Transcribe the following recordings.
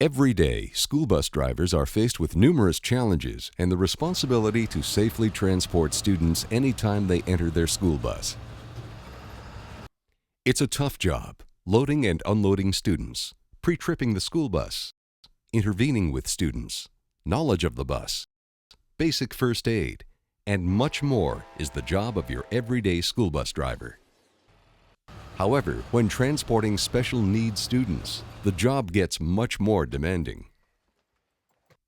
Every day, school bus drivers are faced with numerous challenges and the responsibility to safely transport students anytime they enter their school bus. It's a tough job, loading and unloading students, pre-tripping the school bus, intervening with students, knowledge of the bus, basic first aid, and much more is the job of your everyday school bus driver. However, when transporting special needs students, the job gets much more demanding.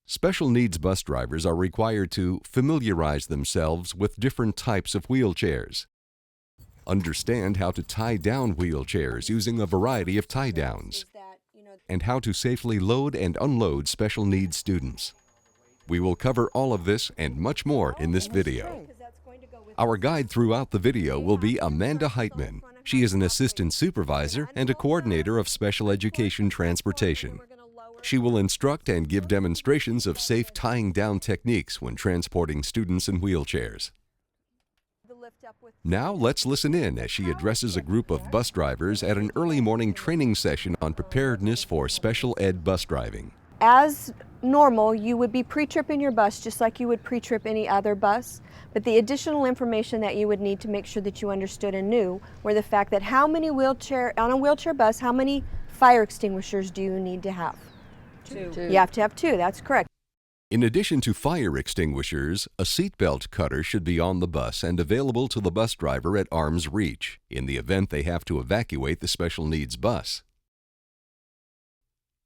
Special needs bus drivers are required to familiarize themselves with different types of wheelchairs, understand how to tie down wheelchairs using a variety of tie downs, and how to safely load and unload special needs students. We will cover all of this and much more in this video. Our guide throughout the video will be Amanda Heitman. She is an assistant supervisor and a coordinator of special education transportation. She will instruct and give demonstrations of safe tying down techniques when transporting students in wheelchairs. Now let's listen in as she addresses a group of bus drivers at an early morning training session on preparedness for special ed bus driving. As normal, you would be pre-tripping your bus just like you would pre-trip any other bus, but the additional information that you would need to make sure that you understood and knew were the fact that on a wheelchair bus, how many fire extinguishers do you need to have? Two. You have to have two, that's correct. In addition to fire extinguishers, a seatbelt cutter should be on the bus and available to the bus driver at arm's reach in the event they have to evacuate the special needs bus.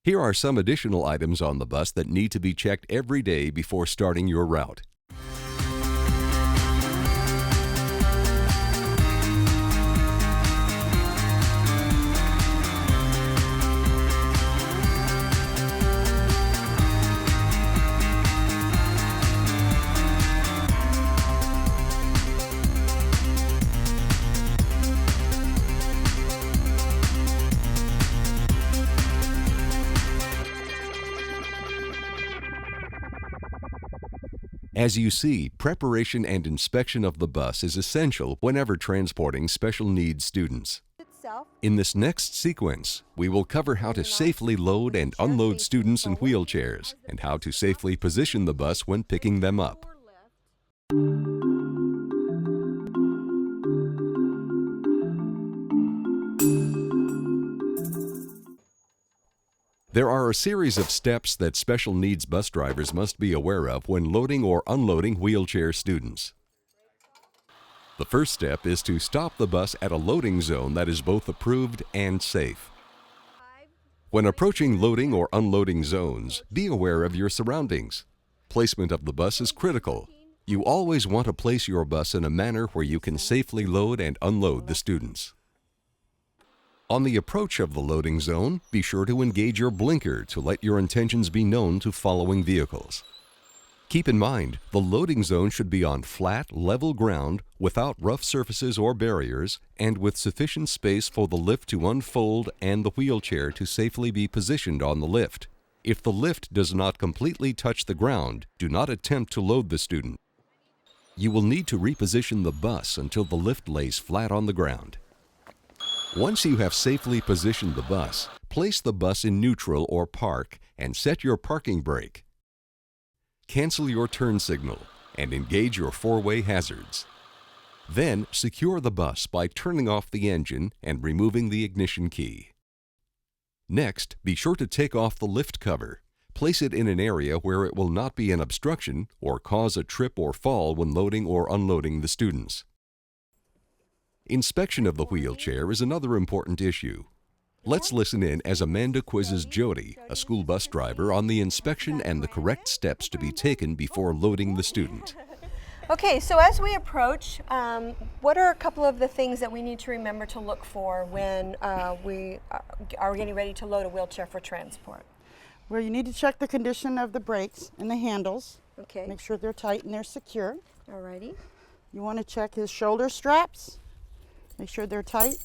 Here are some additional items on the bus that need to be checked every day before starting your route. As you see, preparation and inspection of the bus is essential whenever transporting special needs students. In this next sequence, we will cover how to safely load and unload students in wheelchairs and how to safely position the bus when picking them up. There are a series of steps that special needs bus drivers must be aware of when loading or unloading wheelchair students. The first step is to stop the bus at a loading zone that is both approved and safe. When approaching loading or unloading zones, be aware of your surroundings. Placement of the bus is critical. You always want to place your bus in a manner where you can safely load and unload the students. On the approach of the loading zone, be sure to engage your blinker to let your intentions be known to following vehicles. Keep in mind, the loading zone should be on flat, level ground without rough surfaces or barriers and with sufficient space for the lift to unfold and the wheelchair to safely be positioned on the lift. If the lift does not completely touch the ground, do not attempt to load the student. You will need to reposition the bus until the lift lays flat on the ground. Once you have safely positioned the bus, place the bus in neutral or park and set your parking brake. Cancel your turn signal and engage your four-way hazards. Then secure the bus by turning off the engine and removing the ignition key. Next, be sure to take off the lift cover. Place it in an area where it will not be an obstruction or cause a trip or fall when loading or unloading the students. Inspection of the wheelchair is another important issue. Let's listen in as Amanda quizzes Jody, a school bus driver, on the inspection and the correct steps to be taken before loading the student. Okay, so as we approach, what are a couple of the things that we need to remember to look for when we are getting ready to load a wheelchair for transport? Well, you need to check the condition of the brakes and the handles. Okay. Make sure they're tight and they're secure. Alrighty. You want to check his shoulder straps. Make sure they're tight.